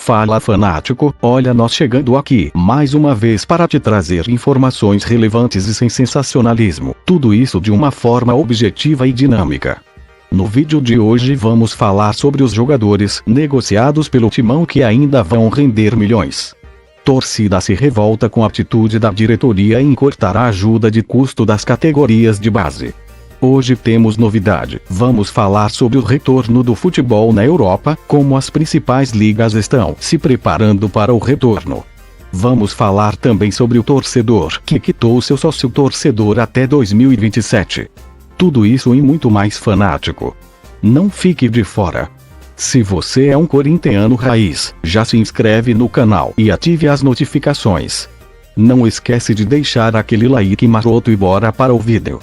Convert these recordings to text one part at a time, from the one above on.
Fala fanático, olha nós chegando aqui mais uma vez para te trazer informações relevantes e sem sensacionalismo, tudo isso de uma forma objetiva e dinâmica. No vídeo de hoje vamos falar sobre os jogadores negociados pelo Timão que ainda vão render milhões. Torcida se revolta com a atitude da diretoria em cortar a ajuda de custo das categorias de base. Hoje temos novidade, vamos falar sobre o retorno do futebol na Europa, como as principais ligas estão se preparando para o retorno. Vamos falar também sobre o torcedor que quitou seu sócio torcedor até 2027. Tudo isso e muito mais fanático. Não fique de fora. Se você é um corintiano raiz, já se inscreve no canal e ative as notificações. Não esquece de deixar aquele like maroto e bora para o vídeo.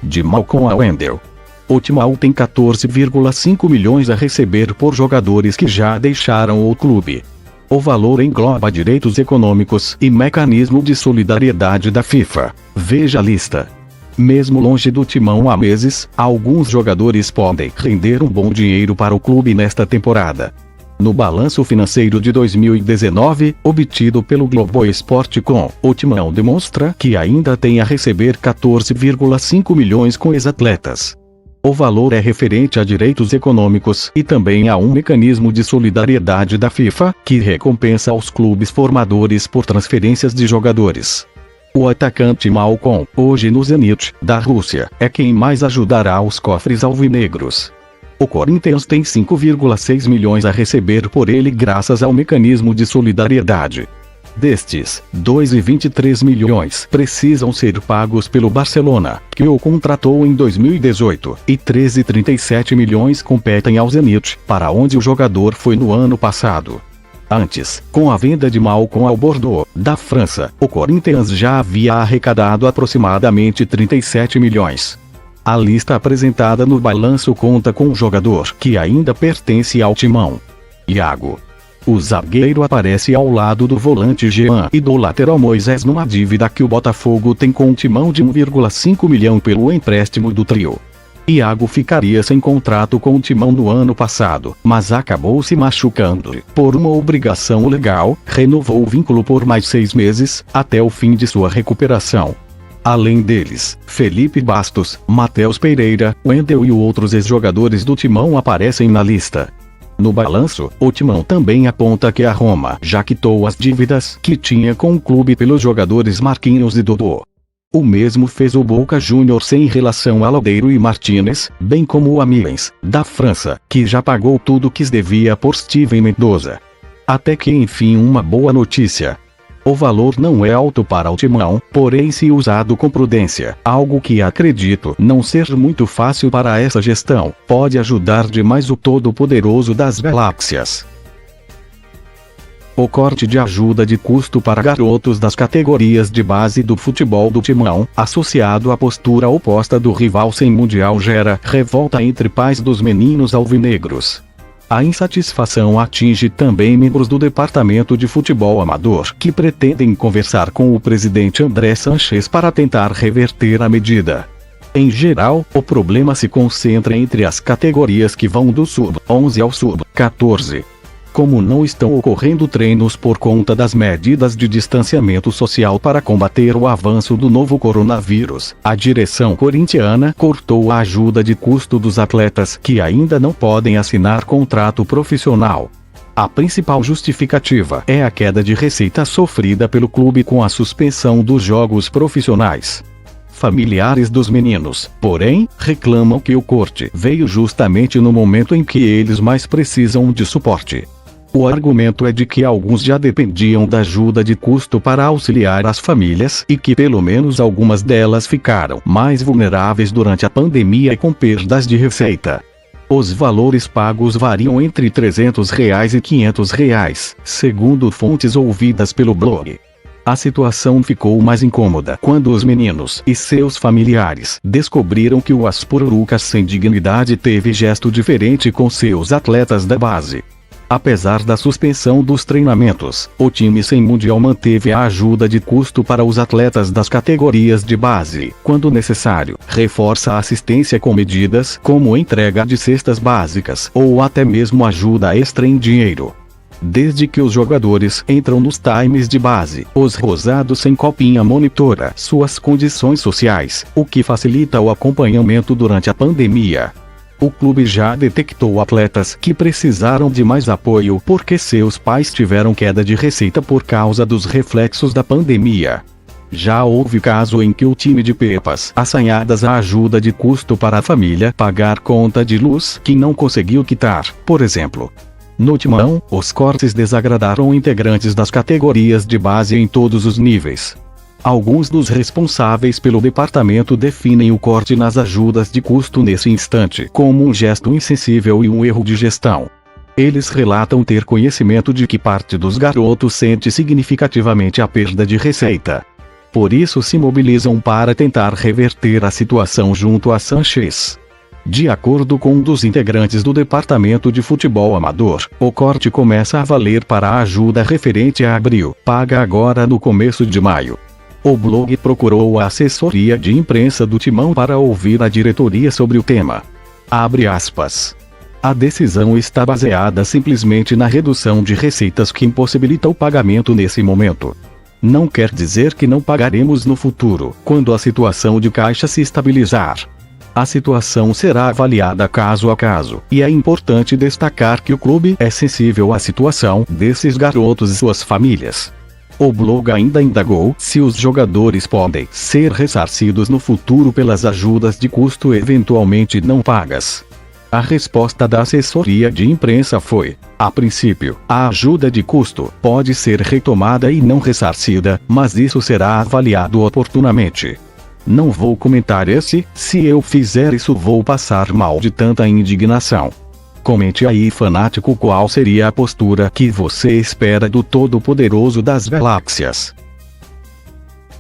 De Malcolm a Wendel. O Timão tem 14,5 milhões a receber por jogadores que já deixaram o clube. O valor engloba direitos econômicos e mecanismo de solidariedade da FIFA. Veja a lista. Mesmo longe do Timão há meses, alguns jogadores podem render um bom dinheiro para o clube nesta temporada. No balanço financeiro de 2019, obtido pelo Globoesporte.com, o Timão demonstra que ainda tem a receber 14,5 milhões com ex-atletas. O valor é referente a direitos econômicos e também a um mecanismo de solidariedade da FIFA, que recompensa os clubes formadores por transferências de jogadores. O atacante Malcolm, hoje no Zenit, da Rússia, é quem mais ajudará os cofres alvinegros. O Corinthians tem 5,6 milhões a receber por ele graças ao mecanismo de solidariedade. Destes, 2,23 milhões precisam ser pagos pelo Barcelona, que o contratou em 2018, e 13,37 milhões competem ao Zenit, para onde o jogador foi no ano passado. Antes, com a venda de Malcolm ao Bordeaux, da França, o Corinthians já havia arrecadado aproximadamente 37 milhões. A lista apresentada no balanço conta com um jogador que ainda pertence ao Timão. Iago. O zagueiro aparece ao lado do volante Jean e do lateral Moisés numa dívida que o Botafogo tem com o Timão de 1,5 milhão pelo empréstimo do trio. Iago ficaria sem contrato com o Timão no ano passado, mas acabou se machucando. Por uma obrigação legal, renovou o vínculo por mais 6 meses, até o fim de sua recuperação. Além deles, Felipe Bastos, Matheus Pereira, Wendel e outros ex-jogadores do Timão aparecem na lista. No balanço, o Timão também aponta que a Roma já quitou as dívidas que tinha com o clube pelos jogadores Marquinhos e Dodô. O mesmo fez o Boca Juniors em relação a Lodeiro e Martínez, bem como o Amiens, da França, que já pagou tudo que devia por Steven Mendoza. Até que enfim uma boa notícia. O valor não é alto para o Timão, porém se usado com prudência, algo que acredito não ser muito fácil para essa gestão, pode ajudar demais o todo-poderoso das galáxias. O corte de ajuda de custo para garotos das categorias de base do futebol do Timão, associado à postura oposta do rival sem mundial, gera revolta entre pais dos meninos alvinegros. A insatisfação atinge também membros do departamento de futebol amador que pretendem conversar com o presidente André Sanches para tentar reverter a medida. Em geral, o problema se concentra entre as categorias que vão do sub-11 ao sub-14. Como não estão ocorrendo treinos por conta das medidas de distanciamento social para combater o avanço do novo coronavírus, a direção corintiana cortou a ajuda de custo dos atletas que ainda não podem assinar contrato profissional. A principal justificativa é a queda de receita sofrida pelo clube com a suspensão dos jogos profissionais. Familiares dos meninos, porém, reclamam que o corte veio justamente no momento em que eles mais precisam de suporte. O argumento é de que alguns já dependiam da ajuda de custo para auxiliar as famílias e que pelo menos algumas delas ficaram mais vulneráveis durante a pandemia e com perdas de receita. Os valores pagos variam entre R$ 300 e R$ 500, segundo fontes ouvidas pelo blog. A situação ficou mais incômoda quando os meninos e seus familiares descobriram que o Aspurucas sem dignidade teve gesto diferente com seus atletas da base. Apesar da suspensão dos treinamentos, o time sem mundial manteve a ajuda de custo para os atletas das categorias de base. Quando necessário, reforça a assistência com medidas como entrega de cestas básicas ou até mesmo ajuda extra em dinheiro. Desde que os jogadores entram nos times de base, os rosados sem copinha monitora suas condições sociais, o que facilita o acompanhamento durante a pandemia. O clube já detectou atletas que precisaram de mais apoio porque seus pais tiveram queda de receita por causa dos reflexos da pandemia. Já houve caso em que o time de Pepas assanhadas a ajuda de custo para a família pagar conta de luz que não conseguiu quitar, por exemplo. No Timão, os cortes desagradaram integrantes das categorias de base em todos os níveis. Alguns dos responsáveis pelo departamento definem o corte nas ajudas de custo nesse instante como um gesto insensível e um erro de gestão. Eles relatam ter conhecimento de que parte dos garotos sente significativamente a perda de receita. Por isso se mobilizam para tentar reverter a situação junto a Sanchez. De acordo com um dos integrantes do departamento de futebol amador, o corte começa a valer para a ajuda referente a abril, paga agora no começo de maio. O blog procurou a assessoria de imprensa do Timão para ouvir a diretoria sobre o tema. Abre aspas. A decisão está baseada simplesmente na redução de receitas que impossibilita o pagamento nesse momento. Não quer dizer que não pagaremos no futuro, quando a situação de caixa se estabilizar. A situação será avaliada caso a caso, e é importante destacar que o clube é sensível à situação desses garotos e suas famílias. O blog ainda indagou se os jogadores podem ser ressarcidos no futuro pelas ajudas de custo eventualmente não pagas. A resposta da assessoria de imprensa foi: a princípio, a ajuda de custo pode ser retomada e não ressarcida, mas isso será avaliado oportunamente. Não vou comentar se eu fizer isso vou passar mal de tanta indignação. Comente aí, fanático, qual seria a postura que você espera do Todo-Poderoso das Galáxias.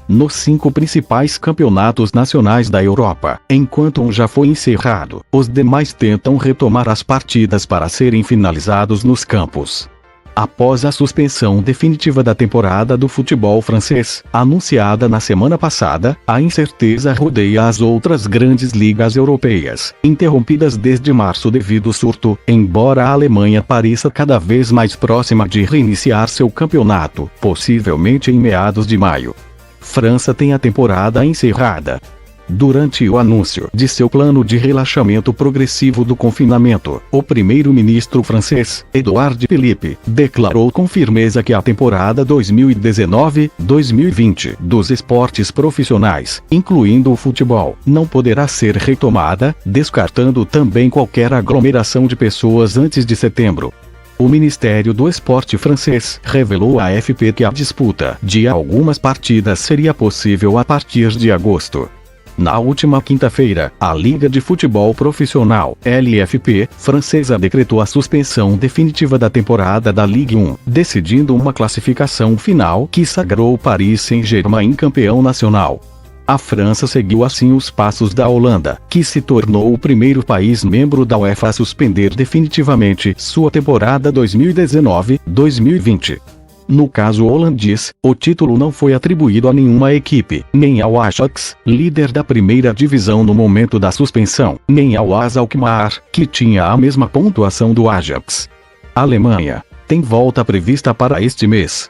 Nos 5 principais campeonatos nacionais da Europa, enquanto um já foi encerrado, os demais tentam retomar as partidas para serem finalizados nos campos. Após a suspensão definitiva da temporada do futebol francês, anunciada na semana passada, a incerteza rodeia as outras grandes ligas europeias, interrompidas desde março devido ao surto, embora a Alemanha pareça cada vez mais próxima de reiniciar seu campeonato, possivelmente em meados de maio. França tem a temporada encerrada. Durante o anúncio de seu plano de relaxamento progressivo do confinamento, o primeiro-ministro francês, Édouard Philippe, declarou com firmeza que a temporada 2019-2020 dos esportes profissionais, incluindo o futebol, não poderá ser retomada, descartando também qualquer aglomeração de pessoas antes de setembro. O Ministério do Esporte francês revelou à AFP que a disputa de algumas partidas seria possível a partir de agosto. Na última quinta-feira, a Liga de Futebol Profissional, LFP, francesa decretou a suspensão definitiva da temporada da Ligue 1, decidindo uma classificação final que sagrou o Paris Saint-Germain campeão nacional. A França seguiu assim os passos da Holanda, que se tornou o primeiro país membro da UEFA a suspender definitivamente sua temporada 2019-2020. No caso holandês, o título não foi atribuído a nenhuma equipe, nem ao Ajax, líder da primeira divisão no momento da suspensão, nem ao AS Alkmaar, que tinha a mesma pontuação do Ajax. A Alemanha tem volta prevista para este mês.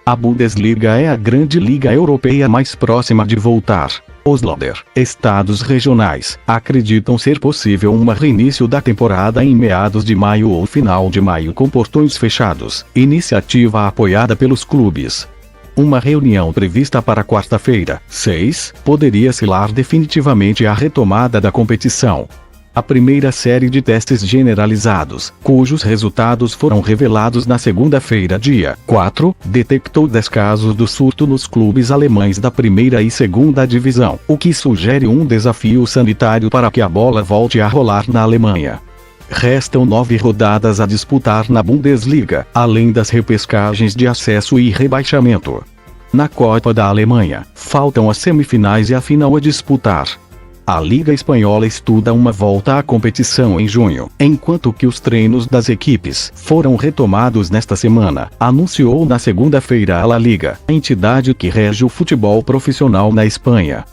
A Bundesliga é a grande liga europeia mais próxima de voltar. Os Länder, estados regionais, acreditam ser possível um reinício da temporada em meados de maio ou final de maio com portões fechados, iniciativa apoiada pelos clubes. Uma reunião prevista para quarta-feira, 6, poderia selar definitivamente a retomada da competição. A primeira série de testes generalizados, cujos resultados foram revelados na segunda-feira, dia 4, detectou 10 casos do surto nos clubes alemães da primeira e segunda divisão, o que sugere um desafio sanitário para que a bola volte a rolar na Alemanha. Restam 9 rodadas a disputar na Bundesliga, além das repescagens de acesso e rebaixamento. Na Copa da Alemanha, faltam as semifinais e a final a disputar. A Liga Espanhola estuda uma volta à competição em junho, enquanto que os treinos das equipes foram retomados nesta semana, anunciou na segunda-feira a La Liga, a entidade que rege o futebol profissional na Espanha.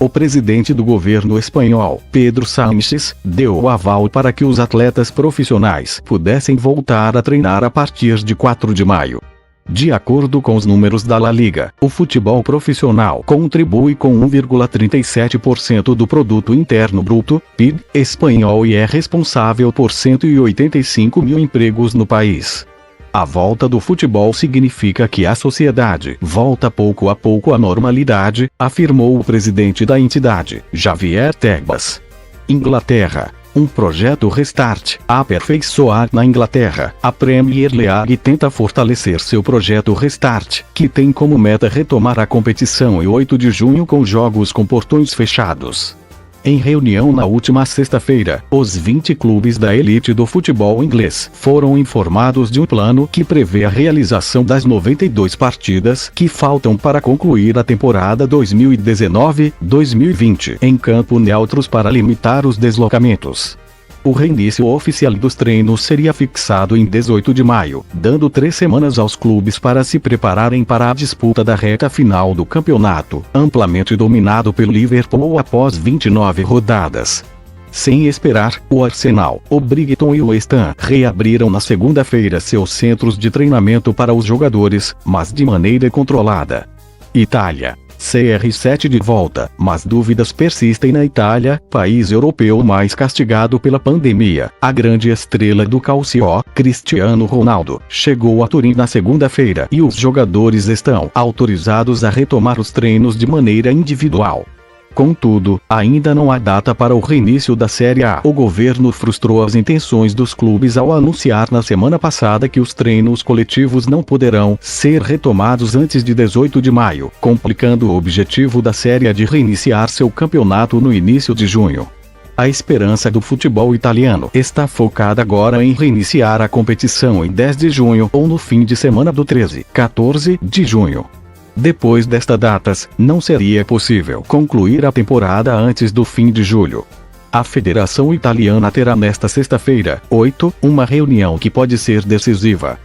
O presidente do governo espanhol, Pedro Sánchez, deu o aval para que os atletas profissionais pudessem voltar a treinar a partir de 4 de maio. De acordo com os números da La Liga, o futebol profissional contribui com 1,37% do produto interno bruto, PIB, espanhol e é responsável por 185 mil empregos no país. A volta do futebol significa que a sociedade volta pouco a pouco à normalidade, afirmou o presidente da entidade, Javier Tebas. Inglaterra. Um projeto Restart, aperfeiçoar na Inglaterra. A Premier League tenta fortalecer seu projeto Restart, que tem como meta retomar a competição em 8 de junho com jogos com portões fechados. Em reunião na última sexta-feira, os 20 clubes da elite do futebol inglês foram informados de um plano que prevê a realização das 92 partidas que faltam para concluir a temporada 2019-2020 em campo neutros para limitar os deslocamentos. O reinício oficial dos treinos seria fixado em 18 de maio, dando 3 semanas aos clubes para se prepararem para a disputa da reta final do campeonato, amplamente dominado pelo Liverpool após 29 rodadas. Sem esperar, o Arsenal, o Brighton e o West Ham reabriram na segunda-feira seus centros de treinamento para os jogadores, mas de maneira controlada. Itália. CR7 de volta, mas dúvidas persistem na Itália, país europeu mais castigado pela pandemia. A grande estrela do Calcio, Cristiano Ronaldo, chegou a Turim na segunda-feira e os jogadores estão autorizados a retomar os treinos de maneira individual. Contudo, ainda não há data para o reinício da Série A. O governo frustrou as intenções dos clubes ao anunciar na semana passada que os treinos coletivos não poderão ser retomados antes de 18 de maio, complicando o objetivo da Série A de reiniciar seu campeonato no início de junho. A esperança do futebol italiano está focada agora em reiniciar a competição em 10 de junho ou no fim de semana do 13-14 de junho. Depois destas datas, não seria possível concluir a temporada antes do fim de julho. A Federação Italiana terá nesta sexta-feira, 8, uma reunião que pode ser decisiva.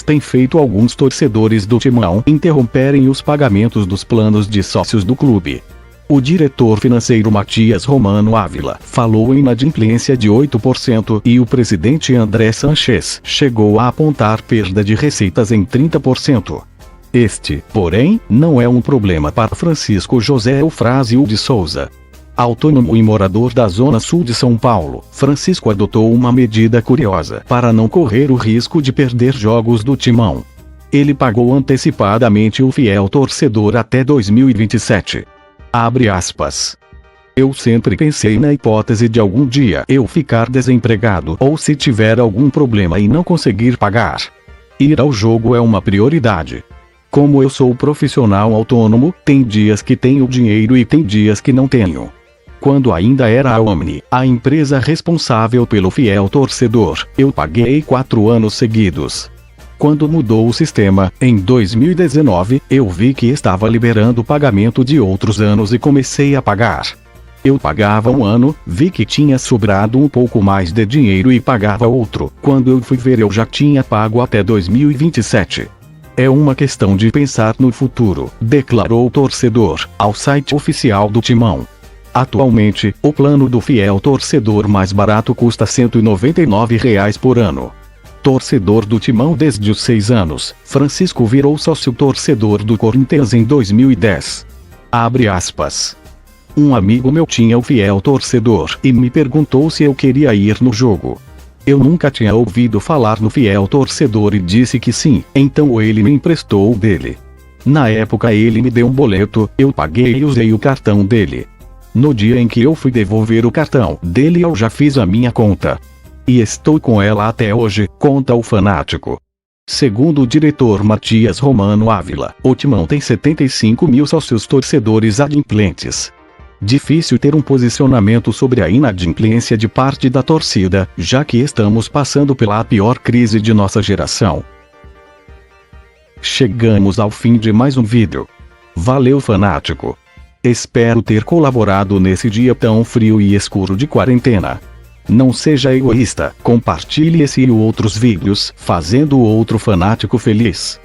Tem feito alguns torcedores do Timão interromperem os pagamentos dos planos de sócios do clube. O diretor financeiro Matias Romano Ávila falou em inadimplência de 8% e o presidente André Sanches chegou a apontar perda de receitas em 30%. Este, porém, não é um problema para Francisco José Eufrásio de Souza. Autônomo e morador da Zona Sul de São Paulo, Francisco adotou uma medida curiosa para não correr o risco de perder jogos do Timão. Ele pagou antecipadamente o fiel torcedor até 2027. Abre aspas. Eu sempre pensei na hipótese de algum dia eu ficar desempregado ou se tiver algum problema e não conseguir pagar. Ir ao jogo é uma prioridade. Como eu sou profissional autônomo, tem dias que tenho dinheiro e tem dias que não tenho. Quando ainda era a Omni, a empresa responsável pelo fiel torcedor, eu paguei 4 anos seguidos. Quando mudou o sistema, em 2019, eu vi que estava liberando o pagamento de outros anos e comecei a pagar. Eu pagava um ano, vi que tinha sobrado um pouco mais de dinheiro e pagava outro. Quando eu fui ver, eu já tinha pago até 2027. É uma questão de pensar no futuro, declarou o torcedor, ao site oficial do Timão. Atualmente, o plano do fiel torcedor mais barato custa R$ 199 por ano. Torcedor do Timão desde os 6 anos, Francisco virou sócio torcedor do Corinthians em 2010. Abre aspas. Um amigo meu tinha o fiel torcedor e me perguntou se eu queria ir no jogo. Eu nunca tinha ouvido falar no fiel torcedor e disse que sim, então ele me emprestou o dele. Na época ele me deu um boleto, eu paguei e usei o cartão dele. No dia em que eu fui devolver o cartão dele eu já fiz a minha conta. E estou com ela até hoje, conta o fanático. Segundo o diretor Matias Romano Ávila, o Timão tem 75 mil sócios torcedores adimplentes. Difícil ter um posicionamento sobre a inadimplência de parte da torcida, já que estamos passando pela pior crise de nossa geração. Chegamos ao fim de mais um vídeo. Valeu, fanático! Espero ter colaborado nesse dia tão frio e escuro de quarentena. Não seja egoísta, compartilhe esse e outros vídeos, fazendo o outro fanático feliz.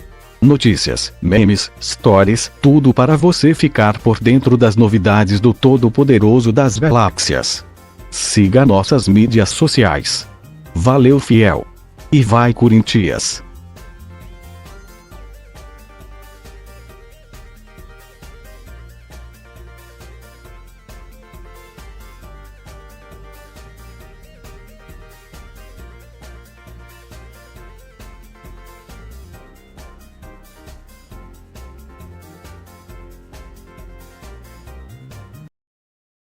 notícias, memes, stories, tudo para você ficar por dentro das novidades do Todo-Poderoso das Galáxias. Siga nossas mídias sociais. Valeu, fiel! E vai, Corinthians!